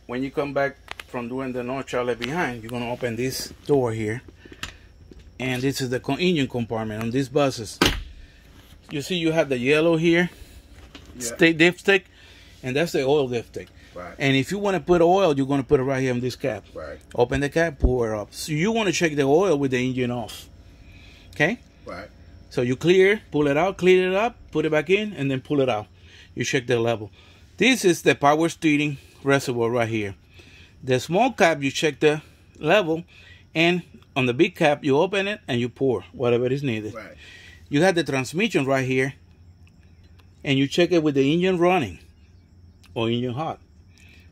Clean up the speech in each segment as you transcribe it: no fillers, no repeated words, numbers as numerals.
when you come back from doing the no child left behind, you're gonna open this door here, and this is the engine compartment on these buses. You see, you have the yellow here, dipstick, and that's the oil dipstick. Right. And if you want to put oil, you're gonna put it right here on this cap. Right. Open the cap, pour it up. So you want to check the oil with the engine off. Okay. Right. So you clear, pull it out, clean it up, put it back in, and then pull it out. You check the level. This is the power steering reservoir right here. The small cap, you check the level, and on the big cap, you open it and you pour whatever is needed. Right. You have the transmission right here, and you check it with the engine running or engine hot.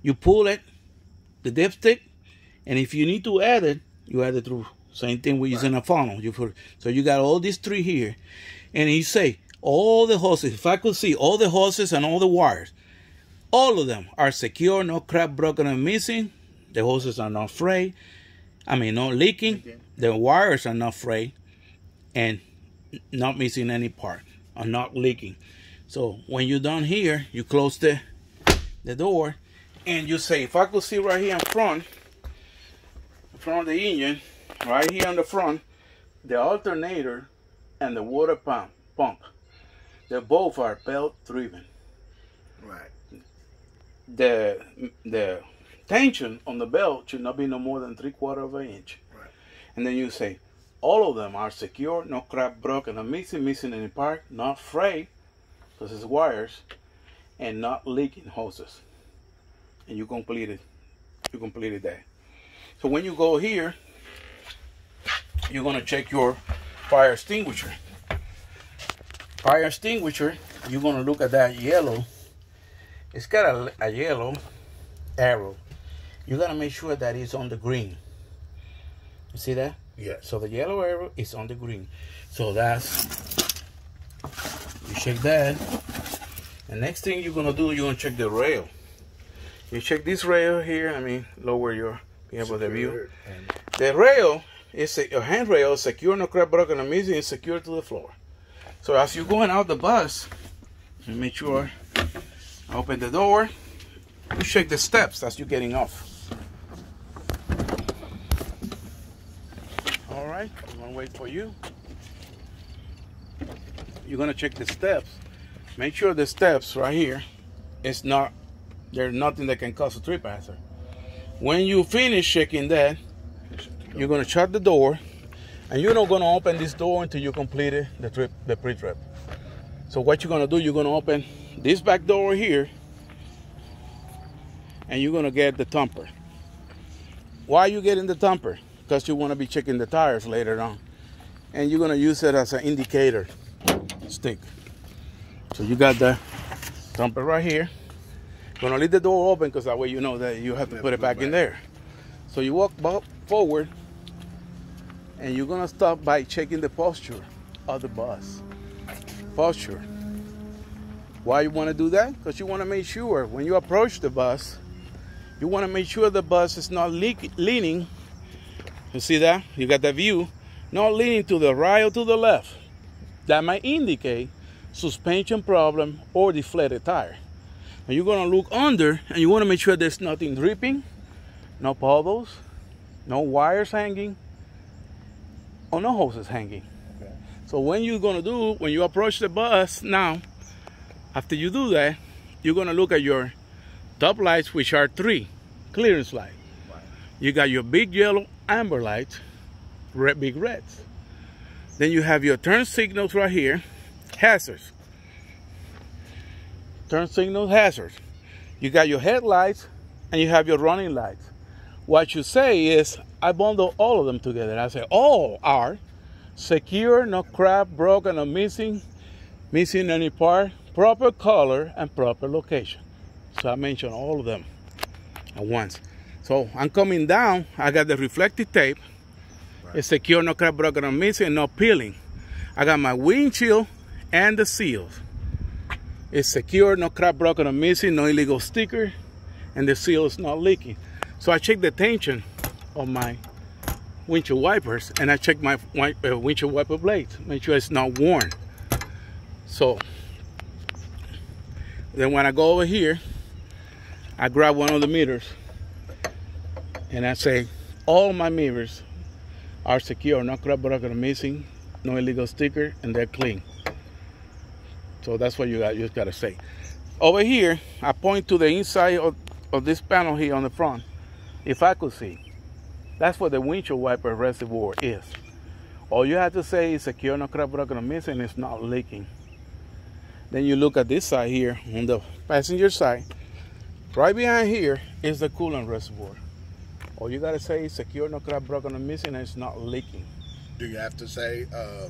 You pull it, the dipstick, and if you need to add it, you add it through. Same thing with using a funnel. So you got all these three here, and you say all the hoses. If I could see all the hoses and all the wires, all of them are secure, no crack, broken, and missing. The hoses are not frayed. I mean, not leaking. The wires are not frayed, and not missing any part, or not leaking. So when you're done here, you close the door, and you say, if I could see right here in front of the engine, right here on the front, the alternator and the water pump, they both are belt driven. Right. The tension on the belt should not be no more than 3/4 of an inch. Right. And then you say, all of them are secure, no crack, broken, or missing any part, not frayed, because it's wires, and not leaking hoses. And you completed that. So when you go here, you're gonna check your fire extinguisher. Fire extinguisher, you're gonna look at that yellow. It's got a yellow arrow. You gotta make sure that it's on the green. You see that? Yeah. So the yellow arrow is on the green. So that's, you check that. The next thing you're gonna do, you're gonna check the rail. You check this rail here. I mean, lower your, be able to view. The rail is a handrail, secure, no crack, broken, or missing, is secure to the floor. So as you're going out the bus, you make sure, open the door, you check the steps as you're getting off. All right, I'm gonna wait for you. You're gonna check the steps. Make sure the steps right here, there's nothing that can cause a trip hazard. When you finish checking that, you're gonna shut the door, and you're not gonna open this door until you completed the pre-trip. So what you're gonna do, you're gonna open this back door here, and you're gonna get the thumper. Why are you getting the thumper? Because you wanna be checking the tires later on. And you're gonna use it as an indicator stick. So you got the thumper right here. Gonna leave the door open because that way you know that you have to put it back in there. So you walk forward, and you're gonna stop by checking the posture of the bus. Posture. Why you wanna do that? Because you wanna make sure when you approach the bus, you wanna make sure the bus is not leaning. You see that? You got the view, not leaning to the right or to the left. That might indicate suspension problem or deflated tire. And you're gonna look under, and you wanna make sure there's nothing dripping, no puddles, no wires hanging, or no hoses hanging. Okay. So when you approach the bus now, after you do that, you're gonna look at your top lights, which are 3 clearance lights. Right. You got your big yellow amber lights, big reds. Then you have your turn signals right here, hazards. Turn signal hazards. You got your headlights, and you have your running lights. What you say is, I bundle all of them together. I say all are secure, no crack, broken, or missing any part, proper color, and proper location. So I mentioned all of them at once. So I'm coming down, I got the reflective tape. Right. It's secure, no crack, broken, or missing, no peeling. I got my windshield and the seals. It's secure, no crack, broken, or missing, no illegal sticker, and the seal is not leaking. So I check the tension of my windshield wipers, and I check my windshield wiper blades, make sure it's not worn. So then when I go over here, I grab one of the meters, and I say all my mirrors are secure, no crack, broken, or missing, no illegal sticker, and they're clean. So that's what you just gotta say. Over here, I point to the inside of this panel here on the front. If I could see, that's what the windshield wiper reservoir is. All you have to say is secure, no crack, broken, or missing, it's not leaking. Then you look at this side here on the passenger side. Right behind here is the coolant reservoir. All you gotta say is secure, no crack, broken, or missing, and it's not leaking. Do you have to say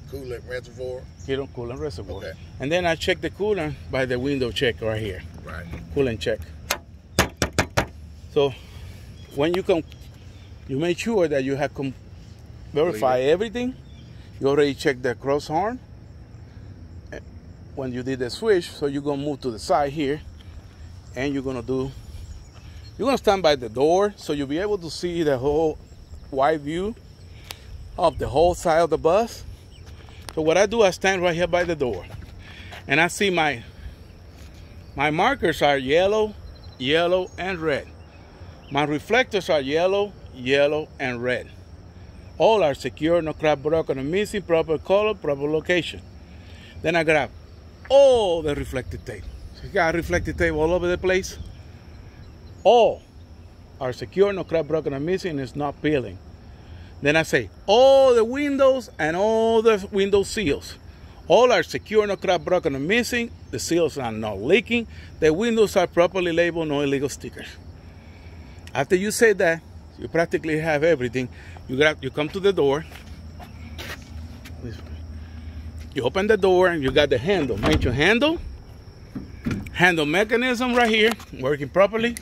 coolant reservoir? Coolant reservoir. Okay. And then I check the coolant by the window check right here. Right. Coolant check. So when you come, you make sure that you have verified everything. You already checked the cross arm when you did the switch. So you're gonna move to the side here, and you're gonna stand by the door so you'll be able to see the whole wide view of the whole side of the bus. So what I do, I stand right here by the door, and I see my markers are yellow, yellow, and red. My reflectors are yellow, yellow, and red. All are secure, no crack, broken, or missing, proper color, proper location. Then I grab all the reflective tape. So you got reflective tape all over the place. All are secure, no crack, broken, or missing, it's not peeling. Then I say, all the windows and all the window seals. All are secure, no crack, broken, or missing. The seals are not leaking. The windows are properly labeled, no illegal stickers. After you say that, you practically have everything. You come to the door. You open the door and you got the handle. Make your handle mechanism right here, working properly.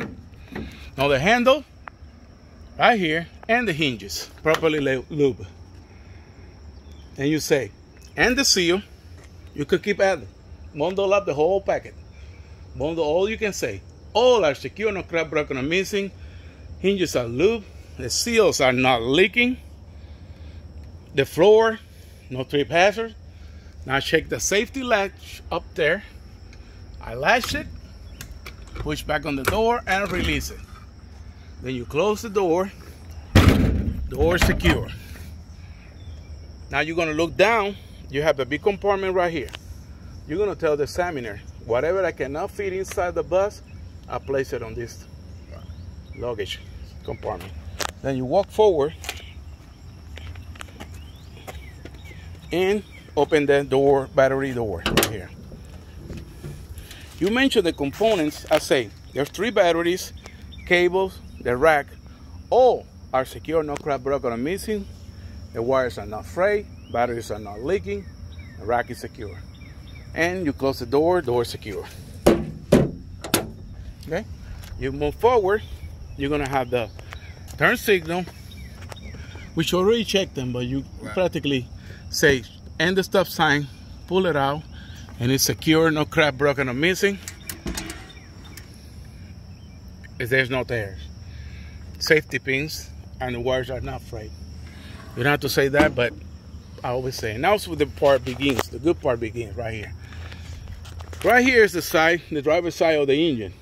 Now the handle right here and the hinges properly lubed. And you say, and the seal, you could keep adding. Bundle up the whole packet. Bundle all you can say. All are secure, no crack, broken, or missing. Hinges are lubed. The seals are not leaking. The floor, no trip hazard. Now check the safety latch up there. I latch it, push back on the door, and release it. Then you close the door. Door secure. Now you're gonna look down. You have the big compartment right here. You're gonna tell the examiner, whatever I cannot fit inside the bus, I place it on this luggage compartment. Then you walk forward and open the door, battery door right here. You mentioned the components. I say there's 3 batteries, cables, the rack. All are secure, no crack, broken, or missing. The wires are not frayed, batteries are not leaking, the rack is secure. And you close the door, door secure. Okay? You move forward, you're gonna have the turn signal, which you already checked them, but you practically say, and the stop sign, pull it out, and it's secure, no crack, broken, or missing. There's no tears. Safety pins, and the wires are not frayed. You don't have to say that, but I always say. And now the part begins. The good part begins right here. Right here is the side, the driver's side of the engine.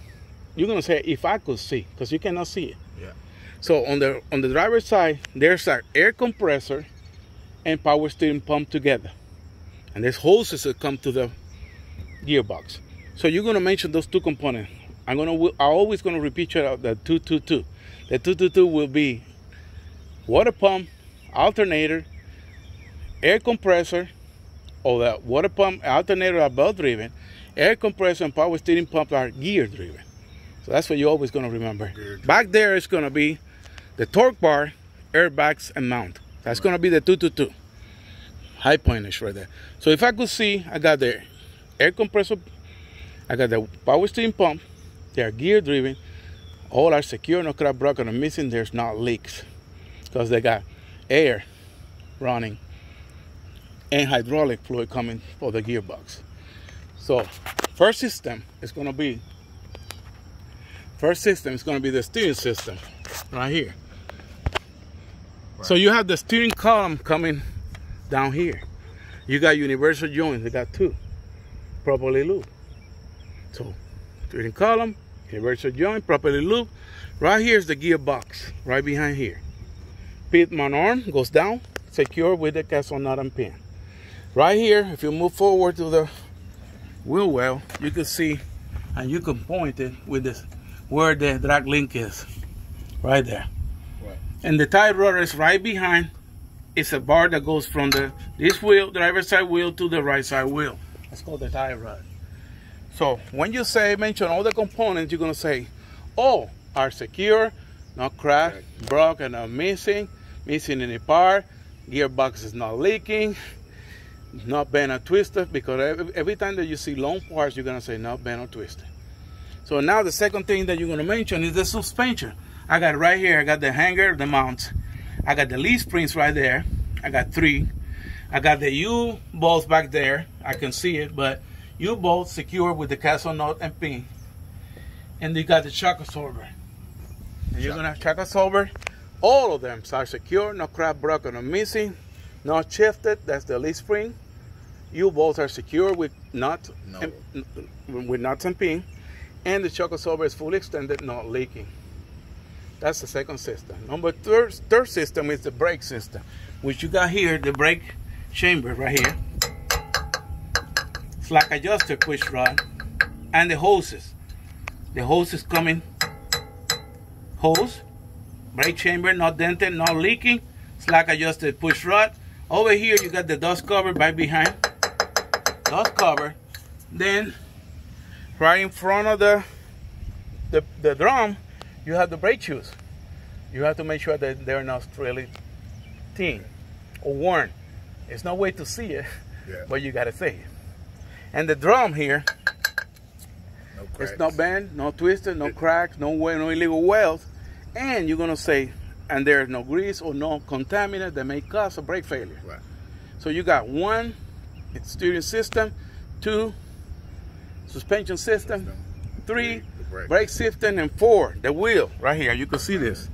You're gonna say, if I could see, because you cannot see it. Yeah. So on the driver's side, there's an air compressor and power steering pump together, and there's hoses that come to the gearbox. So you're gonna mention those 2 components. I'm always gonna repeat you out the 222. The 222 will be water pump, alternator, air compressor, or the water pump, alternator are belt driven. Air compressor and power steering pump are gear driven. So that's what you're always gonna remember. Back there is gonna be the torque bar, airbags, and mount. That's gonna be the 222. High pointers right there. So if I could see, I got the air compressor, I got the power steering pump. They are gear driven. All are secure, no crack, broken, or missing. There's not leaks because they got air running and hydraulic fluid coming for the gearbox. So first system is going to be the steering system right here. Right. So you have the steering column coming down here. You got universal joints. They got 2 properly lubed. So steering column, universal joint, properly lubed. Right here is the gearbox, right behind here. Pitman arm goes down, secure with the castle nut and pin. Right here, if you move forward to the wheel well, you can see, and you can point it with this, where the drag link is, right there. Right. And the tie rudder is right behind. It's a bar that goes from this wheel, driver's side wheel, to the right side wheel. That's called the tie rod. So when you mention all the components, you're gonna say, all are secure, not cracked, broken, or missing any part, gearbox is not leaking, not bent or twisted, because every time that you see long parts, you're gonna say not bent or twisted. So now the second thing that you're gonna mention is the suspension. I got right here, I got the hanger, the mounts. I got the leaf springs right there. I got 3. I got the U-bolts back there. I can see it, but U-bolts secure with the castle nut and pin. And you got the shock absorber. And you're gonna shock absorber. All of them are secure, no crack, broken, or missing, not shifted. That's the leaf spring. U-bolts are secure with nuts, and pin, and the shock absorber is fully extended, not leaking. That's the second system. Third system is the brake system, which you got here, the brake chamber right here, slack adjuster push rod, and the hoses. The hose is coming, hose, brake chamber, not dented, not leaking, slack adjusted push rod. Over here you got the dust cover right behind, dust cover. Then right in front of the drum, you have the brake shoes. You have to make sure that they're not really thin or worn. There's no way to see it, but you gotta see it. And the drum here, it's not bent, no twisted, no cracks, no illegal welds. And you're gonna say, and there's no grease or no contaminant that may cause a brake failure. Right. So you got 1 steering system, 2 suspension system, 3 brake system, and 4 the wheel right here. You can see this.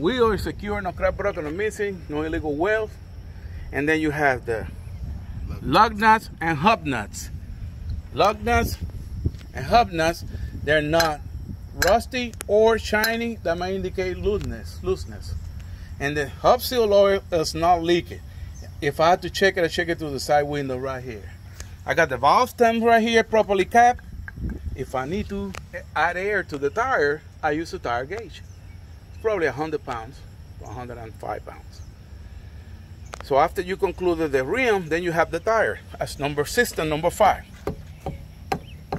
Wheel is secure, no crack, broken, or missing, no illegal welds. And then you have the lug nuts and hub nuts. Lug nuts and hub nuts, they're not rusty or shiny. That might indicate looseness. And the hub seal oil is not leaking. If I had to check it, I check it through the side window right here. I got the valve stem right here properly capped. If I need to add air to the tire, I use a tire gauge. It's probably 100 pounds, 105 pounds. So after you concluded the rim, then you have the tire as system number 5.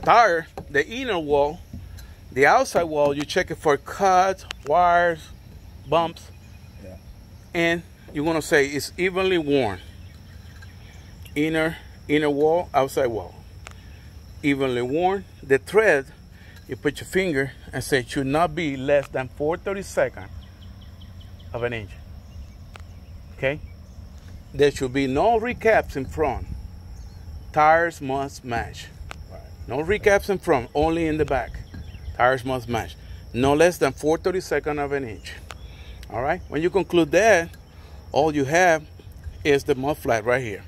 Tire, the inner wall, the outside wall, you check it for cuts, wires, bumps, and you're gonna say it's evenly worn. Inner wall, outside wall, evenly worn. The thread, you put your finger and say it should not be less than 4/32 of an inch. Okay? There should be no recaps in front. Tires must match. No recaps in front, only in the back. Tires must match. No less than 4/32 of an inch. All right? When you conclude that, all you have is the mud flap right here.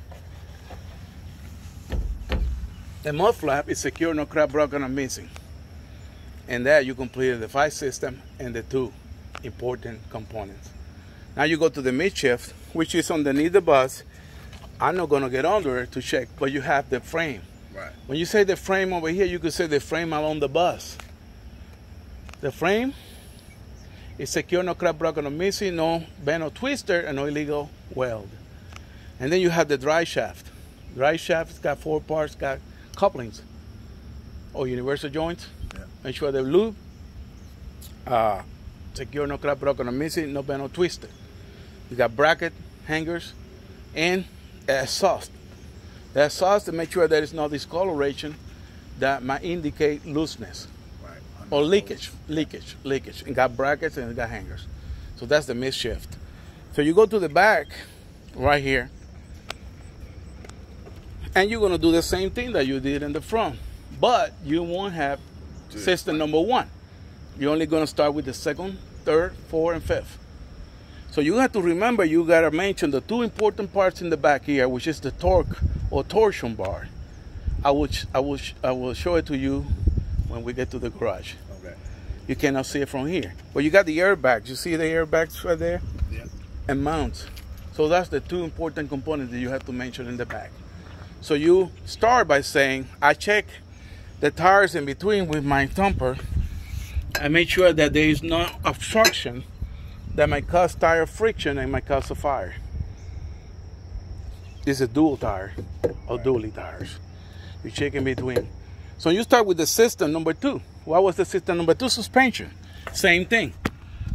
The mud flap is secure, no crack, broken, or missing. And that you completed the 5 system and the 2 important components. Now you go to the midshift, which is underneath the bus. I'm not gonna get under it to check, but you have the frame. Right. When you say the frame over here, you could say the frame along the bus. The frame is secure, no crack, broken, or missing, no bend or twister, and no illegal weld. And then you have the drive shaft. Drive shaft's got 4 parts, got couplings or universal joints. Yeah. Make sure they're lube. Secure, no crack, broken, or missing, no bend or twisted. You got bracket, hangers, and exhaust. The exhaust to make sure there is no discoloration that might indicate looseness. Right. Or leakage. And got brackets and it got hangers. So that's the midshift. So you go to the back right here, and you're gonna do the same thing that you did in the front, but you won't have system number 1. You're only gonna start with the 2nd, 3rd, 4th, and 5th. So you have to remember, you gotta mention the 2 important parts in the back here, which is the torque or torsion bar. I will show it to you when we get to the garage. Okay. You cannot see it from here. But you got the airbags. You see the airbags right there? Yeah. And mounts. So that's the two important components that you have to mention in the back. So you start by saying, I check the tires in between with my thumper. I make sure that there is no obstruction that might cause tire friction and might cause a fire. This is a dual tire or dually tires. You check in between. So you start with the system number 2. What was the system number 2? Suspension. Same thing.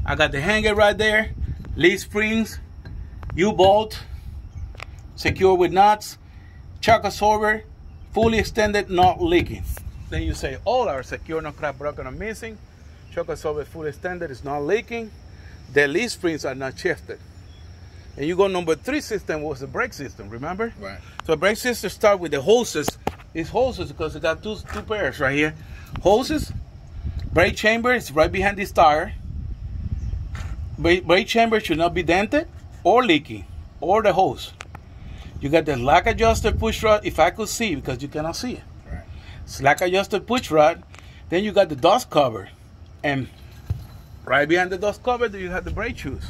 I got the hanger right there, leaf springs, U-bolt, secure with nuts, shock absorber, fully extended, not leaking. Then you say all are secure, no crack, broken, or missing. Shock absorber fully extended, is not leaking. The leaf springs are not shifted. And you go number 3 system was the brake system, remember? Right. So brake system start with the hoses. It's hoses because it got two pairs right here. Hoses, brake chamber is right behind this tire. Brake chamber should not be dented or leaking, or the hose. You got the slack adjusted push rod, if I could see, because you cannot see it. Right. Slack adjusted push rod. Then you got the dust cover. And right behind the dust cover, you have the brake shoes.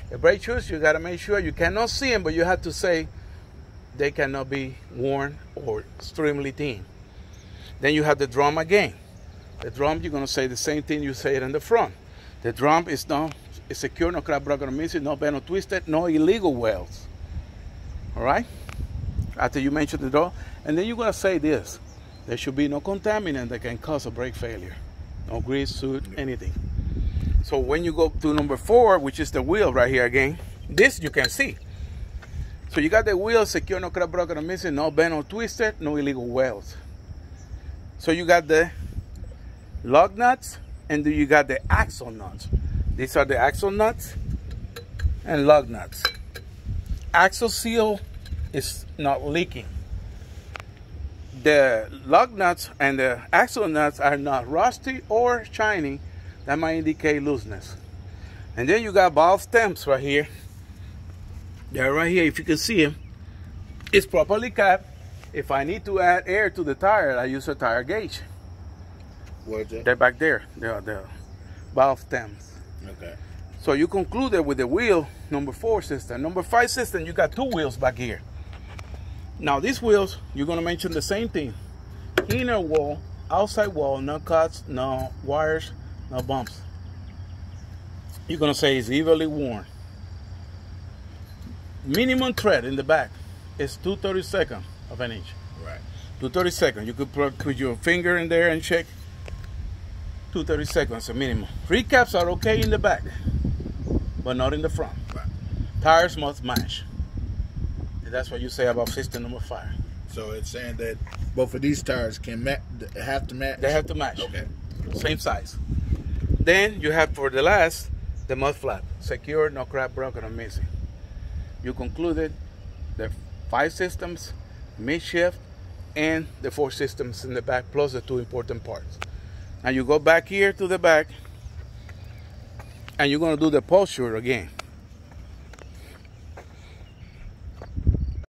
The brake shoes, you got to make sure you cannot see them, but you have to say they cannot be worn or extremely thin. Then you have the drum again. The drum, you're going to say the same thing you say it in the front. The drum is secure, no crack, broken, or missing, no bent or twisted, no illegal welds. All right? After you mention the drum, and then you're going to say this. There should be no contaminant that can cause a brake failure. No grease, soot, anything. So when you go to number 4, which is the wheel right here again, this you can see. So you got the wheel secure, no crack, broken, or missing, no bent or twisted, no illegal welds. So you got the lug nuts, and then you got the axle nuts. These are the axle nuts and lug nuts. Axle seal is not leaking. The lug nuts and the axle nuts are not rusty or shiny. That might indicate looseness. And then you got valve stems right here. They're right here, if you can see them. It's properly capped. If I need to add air to the tire, I use a tire gauge. Where's that? They're back there. They're the valve stems. Okay. So you concluded with the wheel, number 4 system. Number 5 system, you got 2 wheels back here. Now these wheels, you're going to mention the same thing. Inner wall, outside wall, no cuts, no wires, no bumps. You're going to say it's evenly worn. Minimum tread in the back is 2/32 of an inch. Right. 2/32. You could put your finger in there and check. 2/32 is a minimum. Recaps are okay in the back, but not in the front. Right. Tires must match. And that's what you say about system number 5. So it's saying that both of these tires have to match? They have to match. Okay. Same size. Then you have for the last, the mud flap. Secure, no crack, broken, or missing. You concluded the 5 systems, mid-shift, and the 4 systems in the back, plus the 2 important parts. Now you go back here to the back, and you're going to do the posture again.